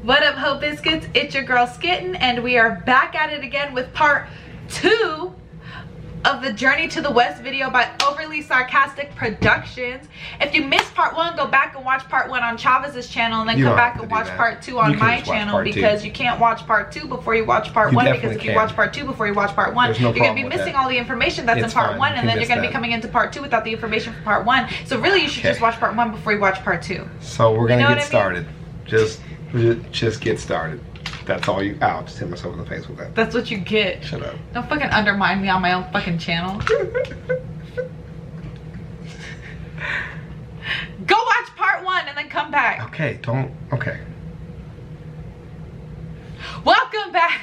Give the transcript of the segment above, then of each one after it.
What up, Hope Biscuits? It's your girl Skitten, and we are back at it again with part 2 of the Journey to the West video by Overly Sarcastic Productions. If you missed part 1, go back and watch part 1 on Chavezz's channel, and then come back and watch part 2 on my channel, because you can't watch part 2 before you watch part 1, because if you watch part 2 before you watch part 1, you're going to be missing all the information that's in part 1, and then you're going to be coming into part 2 without the information from part 1. So really, you should just watch part 1 before you watch part 2. So we're going to get started. Just get started. That's all you. I'll just hit myself in the face with that. That's what you get. Shut up. Don't fucking undermine me on my own fucking channel. Go watch part 1 and then come back. Okay, don't. Okay. Welcome back.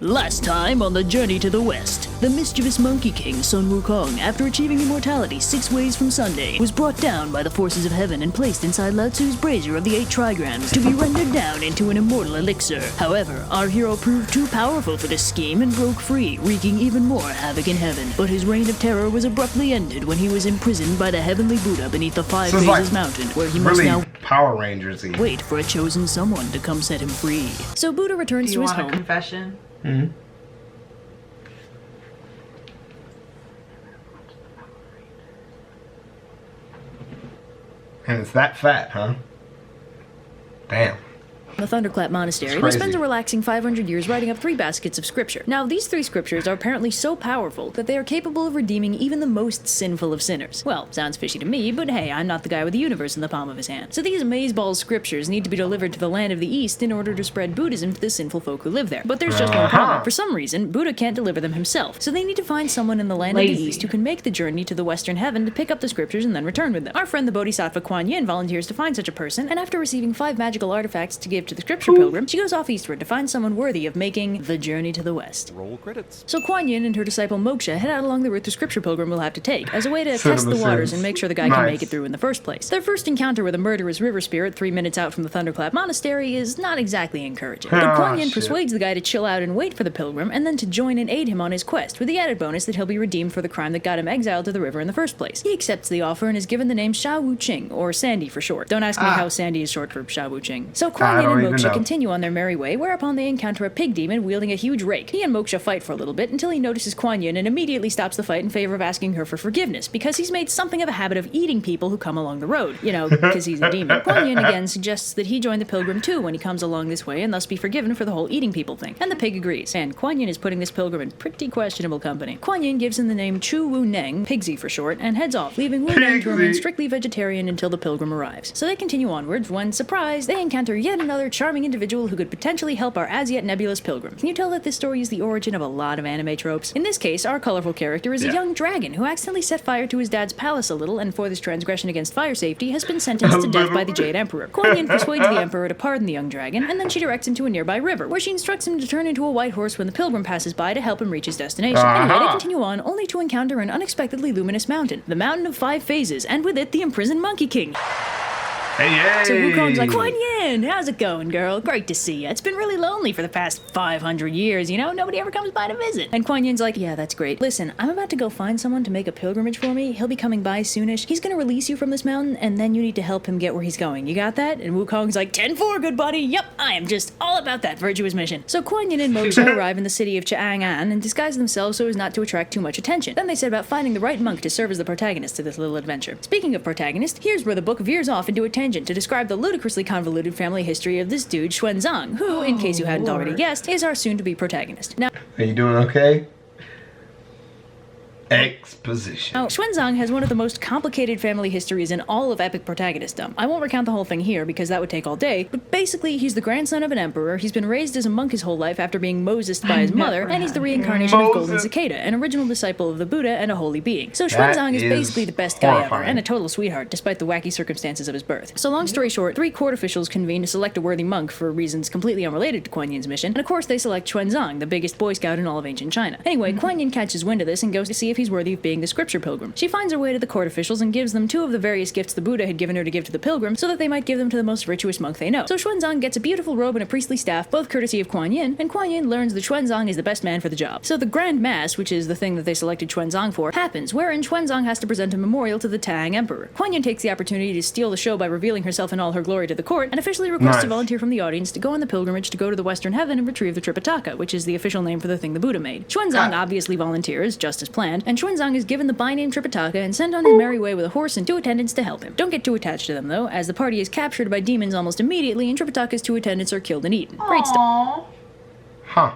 Last time on the Journey to the West, the mischievous Monkey King Sun Wukong, after achieving immortality 6 ways from Sunday, was brought down by the forces of heaven and placed inside Lao Tzu's brazier of the 8 trigrams to be rendered down into an immortal elixir. However, our hero proved too powerful for this scheme and broke free, wreaking even more havoc in heaven. But his reign of terror was abruptly ended when he was imprisoned by the heavenly Buddha beneath the 5 Phases mountain, where he must now Power Rangers-y. Wait for a chosen someone to come set him free. So Buddha returns to his home. Do you want a confession? Mm-hmm. And it's that fat, huh? Damn. The Thunderclap Monastery, who spends a relaxing 500 years writing up 3 baskets of scripture. Now, these 3 scriptures are apparently so powerful that they are capable of redeeming even the most sinful of sinners. Well, sounds fishy to me, but hey, I'm not the guy with the universe in the palm of his hand. So these amazeballs scriptures need to be delivered to the land of the East in order to spread Buddhism to the sinful folk who live there. But there's just one problem. For some reason, Buddha can't deliver them himself, so they need to find someone in the land of the East who can make the journey to the Western Heaven to pick up the scriptures and then return with them. Our friend the Bodhisattva Kuan Yin volunteers to find such a person, and after receiving 5 magical artifacts to give to the scripture pilgrim, she goes off eastward to find someone worthy of making the journey to the West. Roll credits. So Kuan Yin and her disciple Moksha head out along the route the scripture pilgrim will have to take, as a way to test the waters and make sure the guy can make it through in the first place. Their first encounter with a murderous river spirit 3 minutes out from the Thunderclap Monastery is not exactly encouraging. But Kuan Yin persuades the guy to chill out and wait for the pilgrim, and then to join and aid him on his quest, with the added bonus that he'll be redeemed for the crime that got him exiled to the river in the first place. He accepts the offer and is given the name Sha Wu Ching, or Sandy for short. Don't ask me how Sandy is short for Sha Wu Ching. So Kuan Yin and Moksha continue on their merry way, whereupon they encounter a pig demon wielding a huge rake. He and Moksha fight for a little bit until he notices Kuan Yin and immediately stops the fight in favor of asking her for forgiveness, because he's made something of a habit of eating people who come along the road. You know, because he's a demon. Kuan Yin again suggests that he join the pilgrim too when he comes along this way and thus be forgiven for the whole eating people thing. And the pig agrees. And Kuan Yin is putting this pilgrim in pretty questionable company. Kuan Yin gives him the name Chu Wu Neng, Pigsy for short, and heads off, leaving Wu Neng to remain strictly vegetarian until the pilgrim arrives. So they continue onwards when, surprise, they encounter yet another charming individual who could potentially help our as yet nebulous pilgrim. Can you tell that this story is the origin of a lot of anime tropes? In this case, our colorful character is a young dragon who accidentally set fire to his dad's palace a little, and for this transgression against fire safety has been sentenced to death by the Jade Emperor. Kuan Yin persuades the Emperor to pardon the young dragon, and then she directs him to a nearby river, where she instructs him to turn into a white horse when the pilgrim passes by to help him reach his destination. Anyway, they continue on, only to encounter an unexpectedly luminous mountain, the Mountain of 5 Phases, and with it the imprisoned Monkey King. Hey. So Wukong's like, Kuan Yin, how's it going, girl? Great to see you. It's been really lonely for the past 500 years, you know? Nobody ever comes by to visit. And Kuan Yin's like, yeah, that's great. Listen, I'm about to go find someone to make a pilgrimage for me. He'll be coming by soonish. He's gonna release you from this mountain, and then you need to help him get where he's going. You got that? And Wukong's like, 10-4, good buddy. Yep, I am just all about that virtuous mission. So Kuan Yin and Moksha arrive in the city of Chang'an and disguise themselves so as not to attract too much attention. Then they set about finding the right monk to serve as the protagonist of this little adventure. Speaking of protagonist, here's where the book veers off into a tangent to describe the ludicrously convoluted family history of this dude, Xuanzang, who, in case you hadn't already guessed, is our soon-to-be protagonist. Now, are you doing okay? Exposition. Now, Xuanzang has one of the most complicated family histories in all of epic protagonistdom. I won't recount the whole thing here because that would take all day, but basically he's the grandson of an emperor, he's been raised as a monk his whole life after being Mosesed by his mother, and he's the reincarnation of Golden Cicada, an original disciple of the Buddha and a holy being. So Xuanzang is basically the best guy ever, and a total sweetheart despite the wacky circumstances of his birth. So long story short, 3 court officials convene to select a worthy monk for reasons completely unrelated to Kuan Yin's mission, and of course they select Xuanzang, the biggest boy scout in all of ancient China. Anyway, Kuan Yin catches wind of this and goes to see if he's she's worthy of being the scripture pilgrim. She finds her way to the court officials and gives them 2 of the various gifts the Buddha had given her to give to the pilgrim so that they might give them to the most virtuous monk they know. So Xuanzang gets a beautiful robe and a priestly staff, both courtesy of Kuan Yin, and Kuan Yin learns that Xuanzang is the best man for the job. So the Grand Mass, which is the thing that they selected Xuanzang for, happens, wherein Xuanzang has to present a memorial to the Tang Emperor. Kuan Yin takes the opportunity to steal the show by revealing herself in all her glory to the court, and officially requests a volunteer from the audience to go on the pilgrimage to go to the Western Heaven and retrieve the Tripitaka, which is the official name for the thing the Buddha made. Xuanzang obviously volunteers, just as planned, and Xuanzang is given the by-name Tripitaka and sent on his merry way with a horse and 2 attendants to help him. Don't get too attached to them, though, as the party is captured by demons almost immediately, and Tripitaka's 2 attendants are killed and eaten. Great stuff. Huh.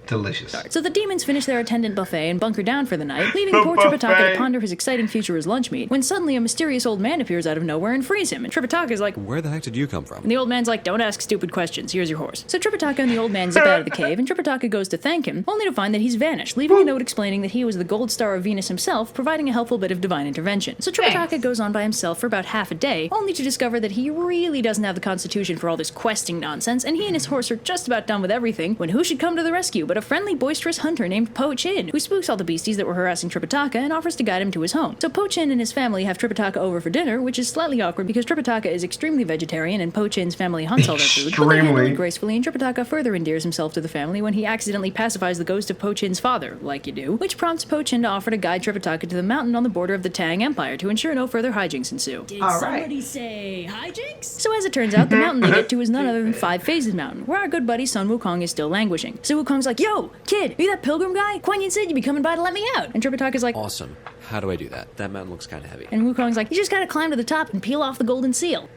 Delicious. So the demons finish their attendant buffet and bunker down for the night, leaving poor Tripitaka to ponder his exciting future as lunch meat, when suddenly a mysterious old man appears out of nowhere and frees him, and Tripitaka is like, "Where the heck did you come from?" And the old man's like, "Don't ask stupid questions, here's your horse." So Tripitaka and the old man zip out of the cave, and Tripitaka goes to thank him, only to find that he's vanished, leaving a note explaining that he was the gold star of Venus himself, providing a helpful bit of divine intervention. So Tripitaka goes on by himself for about half a day, only to discover that he really doesn't have the constitution for all this questing nonsense, and he and his horse are just about done with everything, when who should come to the rescue but a friendly, boisterous hunter named Po Chin, who spooks all the beasties that were harassing Tripitaka and offers to guide him to his home. So Po Chin and his family have Tripitaka over for dinner, which is slightly awkward because Tripitaka is extremely vegetarian and Po Chin's family hunts all their food, but they handle it gracefully, and Tripitaka further endears himself to the family when he accidentally pacifies the ghost of Po Chin's father, like you do, which prompts Po Chin to offer to guide Tripitaka to the mountain on the border of the Tang Empire to ensure no further hijinks ensue. Did somebody say hijinks? So as it turns out, the mountain they get to is none other than 5 Phases Mountain, where our good buddy Sun Wukong is still languishing. So Wukong's like, "Yo, kid, are you that pilgrim guy? Kuan Yin said you'd be coming by to let me out." And Tripitaka's like, "Awesome. How do I do that? That mountain looks kind of heavy." And Wukong's like, "You just gotta climb to the top and peel off the golden seal."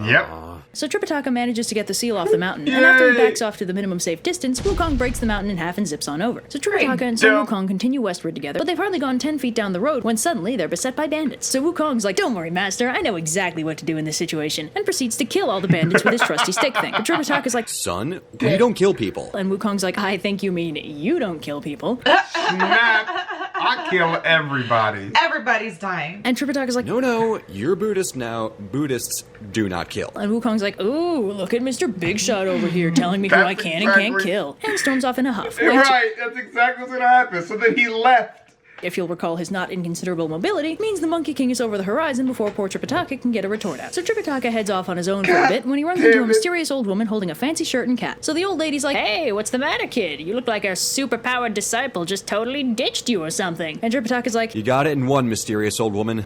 Yep. So Tripitaka manages to get the seal off the mountain, and after he backs off to the minimum safe distance, Wukong breaks the mountain in half and zips on over. So Tripitaka and Sun Wukong continue westward together, but they've hardly gone 10 feet down the road when suddenly they're beset by bandits. So Wukong's like, "Don't worry, master, I know exactly what to do in this situation," and proceeds to kill all the bandits with his trusty stick thing. But Tripitaka's like, "Son, we don't kill people." And Wukong's like, "I think you mean you don't kill people." Snap. I kill everybody. Everybody's dying. And Tripitaka's like, No, you're Buddhist now. Buddhists do not kill." And Wukong's like, "Ooh, look at Mr. Big Shot over here telling me who I can and can't kill," and storms off in a huff. Which, Right, that's exactly what's gonna happen. So then he left. if you'll recall his not inconsiderable mobility, means the Monkey King is over the horizon before poor Tripitaka can get a retort out. So Tripitaka heads off on his own for a bit when he runs into a mysterious old woman holding a fancy shirt and cap. So the old lady's like, "Hey, what's the matter, kid? You look like our super-powered disciple just totally ditched you or something." And Tripitaka's like, "You got it in one, mysterious old woman.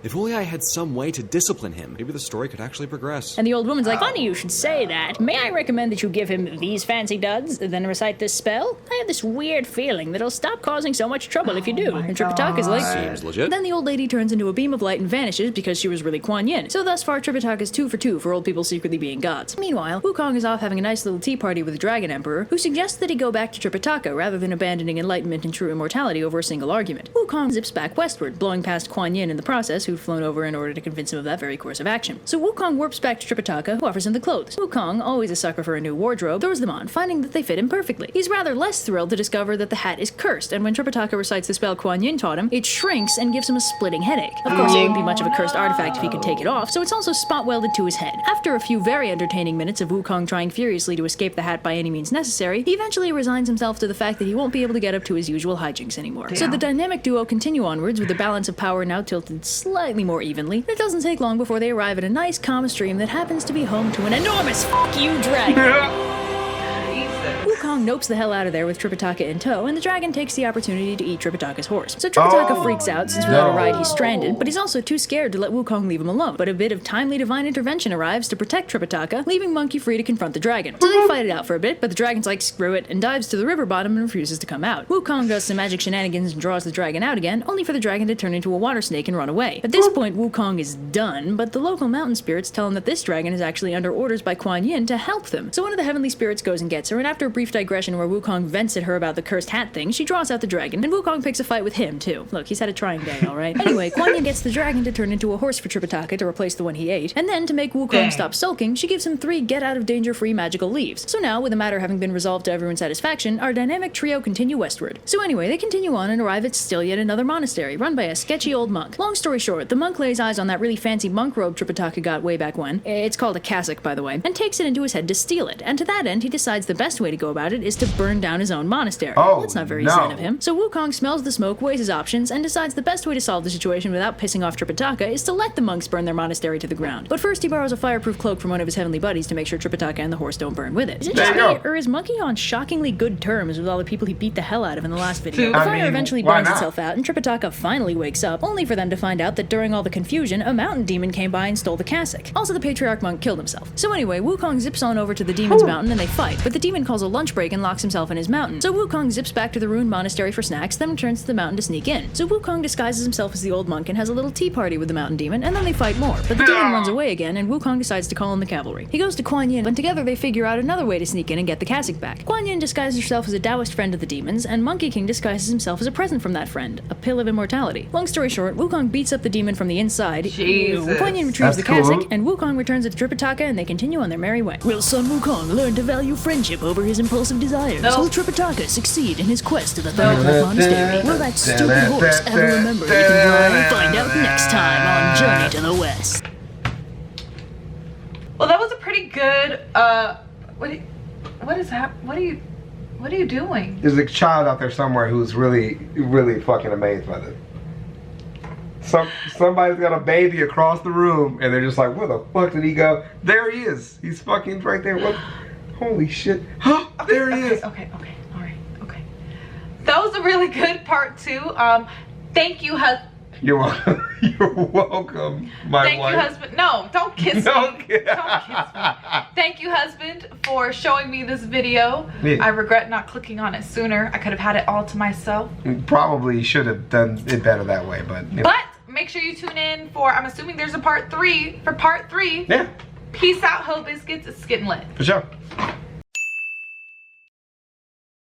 If only I had some way to discipline him. Maybe the story could actually progress." And the old woman's like, "Funny you should say that. May I recommend that you give him these fancy duds, then recite this spell? I have this weird feeling that it'll stop causing so much trouble if you do." And Tripitaka's like, "Seems legit." Then the old lady turns into a beam of light and vanishes because she was really Kuan Yin. So thus far, Tripitaka's 2 for 2 for old people secretly being gods. Meanwhile, Wukong is off having a nice little tea party with the Dragon Emperor, who suggests that he go back to Tripitaka rather than abandoning enlightenment and true immortality over a single argument. Wukong zips back westward, blowing past Kuan Yin in the process, who'd flown over in order to convince him of that very course of action. So Wukong warps back to Tripitaka, who offers him the clothes. Wukong, always a sucker for a new wardrobe, throws them on, finding that they fit him perfectly. He's rather less thrilled to discover that the hat is cursed, and when Tripitaka recites the spell Kuan Yin taught him, it shrinks and gives him a splitting headache. Of course, it wouldn't be much of a cursed artifact if he could take it off, so it's also spot welded to his head. After a few very entertaining minutes of Wukong trying furiously to escape the hat by any means necessary, he eventually resigns himself to the fact that he won't be able to get up to his usual hijinks anymore. So the dynamic duo continue onwards with the balance of power now tilted slightly more evenly. It doesn't take long before they arrive at a nice calm stream that happens to be home to an enormous f*** you dragon. Wukong nopes the hell out of there with Tripitaka in tow, and the dragon takes the opportunity to eat Tripitaka's horse. So Tripitaka freaks out since without a ride he's stranded, but he's also too scared to let Wukong leave him alone. But a bit of timely divine intervention arrives to protect Tripitaka, leaving Monkey free to confront the dragon. So they fight it out for a bit, but the dragon's like, screw it, and dives to the river bottom and refuses to come out. Wukong does some magic shenanigans and draws the dragon out again, only for the dragon to turn into a water snake and run away. At this point, Wukong is done, but the local mountain spirits tell him that this dragon is actually under orders by Kuan Yin to help them. So one of the heavenly spirits goes and gets her, and after a brief digression where Wukong vents at her about the cursed hat thing, she draws out the dragon, and Wukong picks a fight with him, too. Look, he's had a trying day, alright? Anyway, Kuan Yin gets the dragon to turn into a horse for Tripitaka to replace the one he ate, and then, to make Wukong stop sulking, she gives him 3 get-out-of-danger-free magical leaves. So now, with the matter having been resolved to everyone's satisfaction, our dynamic trio continue westward. So anyway, they continue on and arrive at still yet another monastery, run by a sketchy old monk. Long story short, the monk lays eyes on that really fancy monk robe Tripitaka got way back when, it's called a cassock, by the way, and takes it into his head to steal it, and to that end, he decides the best way to go about about it is to burn down his own monastery. Oh, That's not very no. zen of him. So Wukong smells the smoke, weighs his options, and decides the best way to solve the situation without pissing off Tripitaka is to let the monks burn their monastery to the ground. But first he borrows a fireproof cloak from one of his heavenly buddies to make sure Tripitaka and the horse don't burn with it. Is it There just you me, go. or is Monkey on shockingly good terms with all the people he beat the hell out of in the last video? The I fire mean, eventually why burns not? itself out, and Tripitaka finally wakes up, only for them to find out that during all the confusion, a mountain demon came by and stole the cassock. Also, the patriarch monk killed himself. So anyway, Wukong zips on over to the demon's mountain and they fight, but the demon calls a lunch break and locks himself in his mountain. So Wukong zips back to the ruined monastery for snacks, then returns to the mountain to sneak in. So Wukong disguises himself as the old monk and has a little tea party with the mountain demon, and then they fight more. But the demon runs away again, and Wukong decides to call in the cavalry. He goes to Kuan Yin, and together they figure out another way to sneak in and get the cassock back. Kuan Yin disguises herself as a Taoist friend of the demons, and Monkey King disguises himself as a present from that friend, a pill of immortality. Long story short, Wukong beats up the demon from the inside. Jesus. Kuan Yin retrieves That's the cassock, cool. and Wukong returns it to Tripitaka, and they continue on their merry way. Will Sun Wukong learn to value friendship over his impulsive desires? No. Will Tripitaka succeed in his quest to the Thunderclap Monastery? Will that stupid horse ever remember he can fly? Find out next time on Journey to the West. Well, that was a pretty good, what are you doing? There's a child out there somewhere who's really, really fucking amazed by this. Somebody's got a baby across the room, and they're just like, where the fuck did he go? There he is. He's fucking right there. What? Holy shit. Huh? There he is. Okay, all right, okay. That was a really good part 2. Thank you, You're welcome. You're welcome, my Thank wife. you, husband. No, don't kiss Don't me. kiss- Don't kiss me. Thank you, husband, for showing me this video. Yeah. I regret not clicking on it sooner. I could have had it all to myself. Probably should have done it better that way, but you know. But make sure you tune in for, I'm assuming there's a part 3. For part 3, Yeah, peace out, Ho Biscuits, it's Skittin' Lit. for sure.